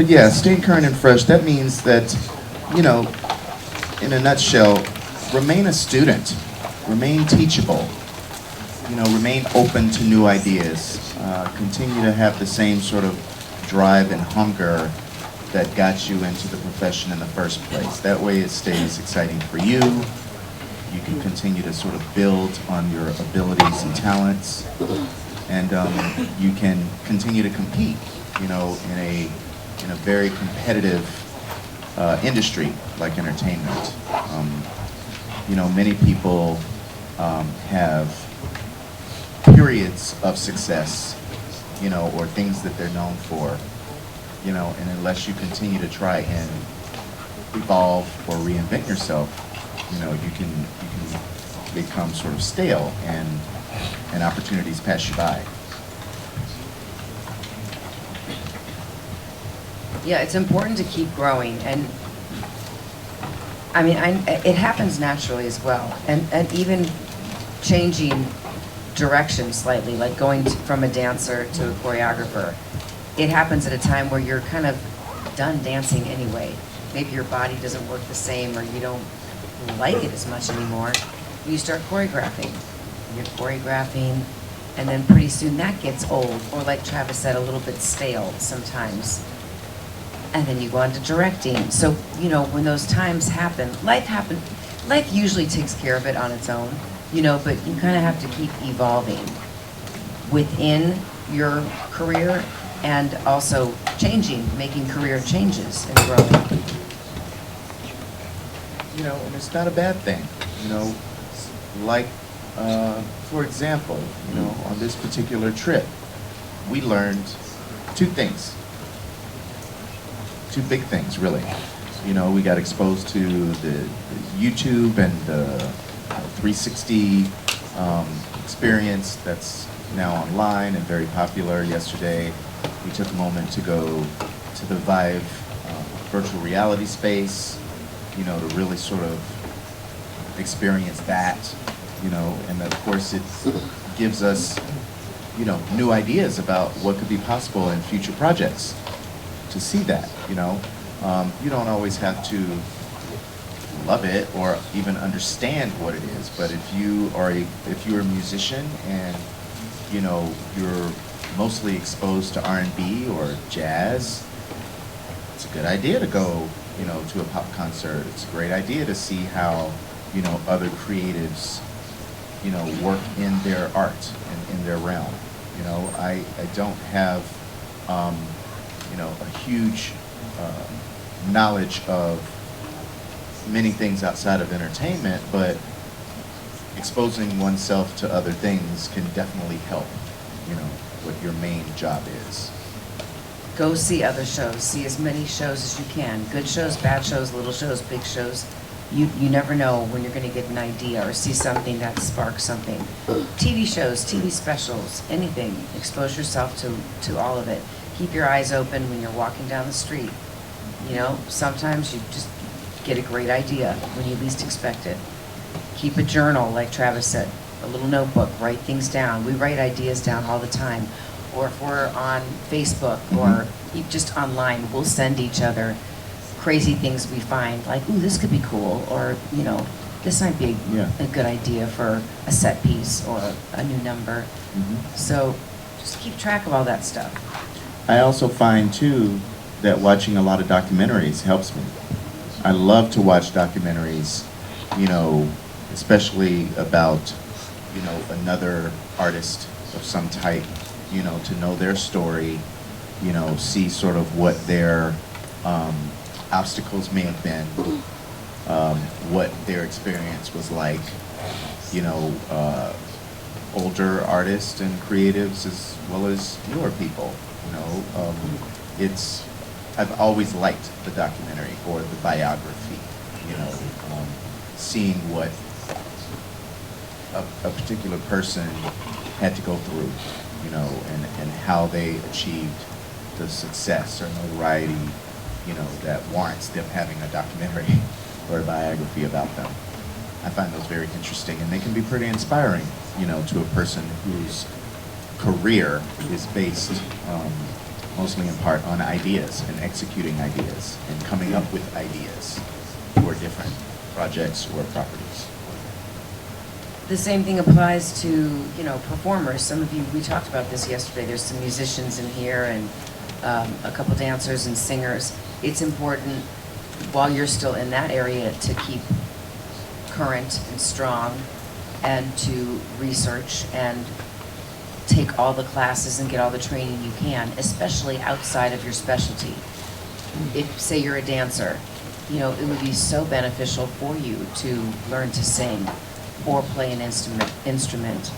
yeah, stay current and fresh. That means that, you know, in a nutshell, remain a student, remain teachable, you know, remain open to new ideas, continue to have the same sort of drive and hunger that got you into the profession in the first place. That way it stays exciting for you. You can continue to sort of build on your abilities and talents, and you can continue to compete, you know, in a very competitive industry like entertainment. You know, many people have periods of success, you know, or things that they're known for, you know, and unless you continue to try and evolve or reinvent yourself, you know, you can become sort of stale and opportunities pass you by. Yeah, it's important to keep growing, and I mean, it happens naturally as well, and even changing direction slightly, like going from a dancer to a choreographer. It happens at a time where you're kind of done dancing anyway. Maybe your body doesn't work the same, or you don't like it as much anymore. You start choreographing. You're choreographing, and then pretty soon that gets old, or like Travis said, a little bit stale sometimes. And then you go on to directing. So, you know, when those times happen, life usually takes care of it on its own, you know, but you kind of have to keep evolving within your career and also changing, making career changes and growing. You know, and it's not a bad thing, you know, like, for example, you know, on this particular trip, we learned two things. Two big things, really. You know, we got exposed to the YouTube and the 360 experience that's now online and very popular. Yesterday, we took a moment to go to the Vive virtual reality space, you know, to really sort of experience that, you know, and of course it gives us, you know, new ideas about what could be possible in future projects. To see that, you know, you don't always have to love it or even understand what it is, but if you're a musician and, you know, you're mostly exposed to R&B or jazz, it's a good idea to go, you know, to a pop concert. It's a great idea to see how, you know, other creatives, you know, work in their art and in their realm. You know, I don't have you know, a huge knowledge of many things outside of entertainment, but exposing oneself to other things can definitely help, you know, what your main job is. Go see other shows. See as many shows as you can. Good shows, bad shows, little shows, big shows. You never know when you're going to get an idea or see something that sparks something. TV shows, TV specials, anything. Expose yourself to all of it. Keep your eyes open when you're walking down the street. You know, sometimes you just get a great idea when you least expect it. Keep a journal, like Travis said, a little notebook, write things down. We write ideas down all the time. Or if we're on Facebook or just online, we'll send each other crazy things we find, like, ooh, this could be cool, or, you know, this might be a good idea for a set piece or a new number. So just keep track of all that stuff. I also find, too, that watching a lot of documentaries helps me. I love to watch documentaries, you know, especially about, you know, another artist of some type, you know, to know their story, you know, see sort of what their obstacles may have been, what their experience was like, you know, older artists and creatives as well as newer people. You know, I've always liked the documentary or the biography, you know, seeing what a particular person had to go through, you know, and how they achieved the success or notoriety, you know, that warrants them having a documentary or a biography about them. I find those very interesting, and they can be pretty inspiring, you know, to a person whose career is based mostly in part on ideas and executing ideas and coming up with ideas for different projects or properties. The same thing applies to, you know, performers. Some of you, we talked about this yesterday. There's some musicians in here and a couple dancers and singers. It's important while you're still in that area to keep current and strong and to research and take all the classes and get all the training you can, especially outside of your specialty. If, say, you're a dancer, you know, it would be so beneficial for you to learn to sing or play an instrument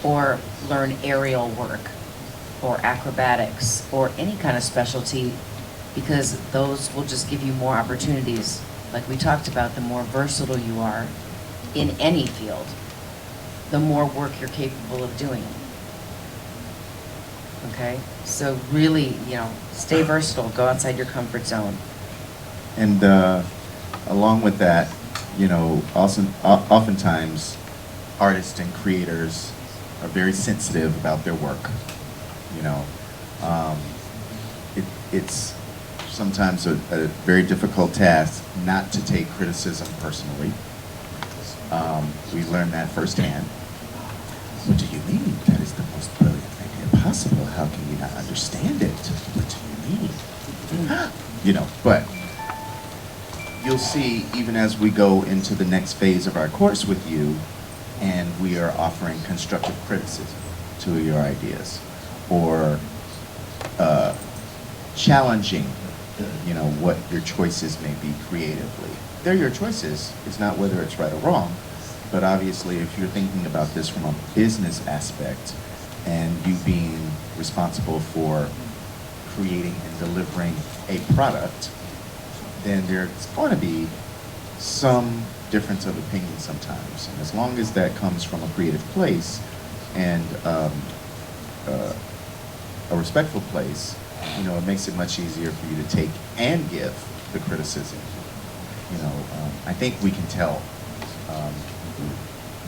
or learn aerial work or acrobatics or any kind of specialty, because those will just give you more opportunities. Like we talked about, the more versatile you are in any field, the more work you're capable of doing. Okay? So really, you know, stay versatile, go outside your comfort zone. And along with that, you know, oftentimes artists and creators are very sensitive about their work. You know, it's sometimes a very difficult task not to take criticism personally. We learned that firsthand. What do you mean? That is the most brilliant idea possible. How can you not understand it? What do you mean? You know, but you'll see, even as we go into the next phase of our course with you, and we are offering constructive criticism to your ideas, or challenging, you know, what your choices may be creatively. They're your choices. It's not whether it's right or wrong, but obviously if you're thinking about this from a business aspect, and you being responsible for creating and delivering a product, then there's going to be some difference of opinion sometimes. And as long as that comes from a creative place and a respectful place, you know, it makes it much easier for you to take and give the criticism. You know, I think we can tell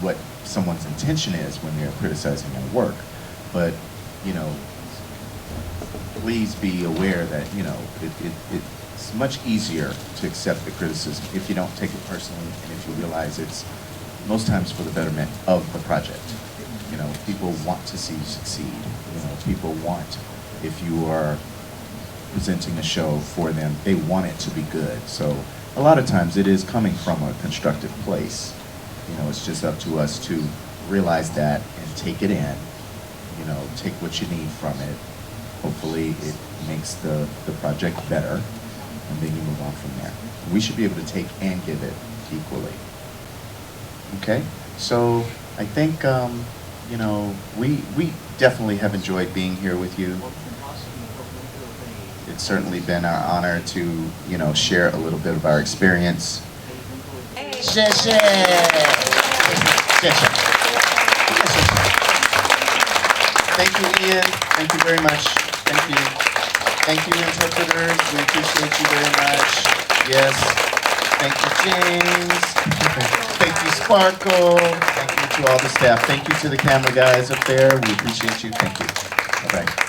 what someone's intention is when they're criticizing our work, but, you know, please be aware that, you know, it's much easier to accept the criticism if you don't take it personally and if you realize it's most times for the betterment of the project. You know, people want to see you succeed. You know, people want, if you are presenting a show for them, they want it to be good. So a lot of times it is coming from a constructive place. You know, it's just up to us to realize that and take it in. You know, take what you need from it. Hopefully it makes the project better, and then you move on from there. We should be able to take and give it equally. Okay? So I think, you know, we definitely have enjoyed being here with you. It's certainly been our honor to, you know, share a little bit of our experience. Thank you, Ian. Thank you very much. Thank you. Thank you, interpreters. We appreciate you very much. Yes. Thank you, James. Thank you, Sparkle. Thank you to all the staff. Thank you to the camera guys up there. We appreciate you. Thank you. Bye-bye.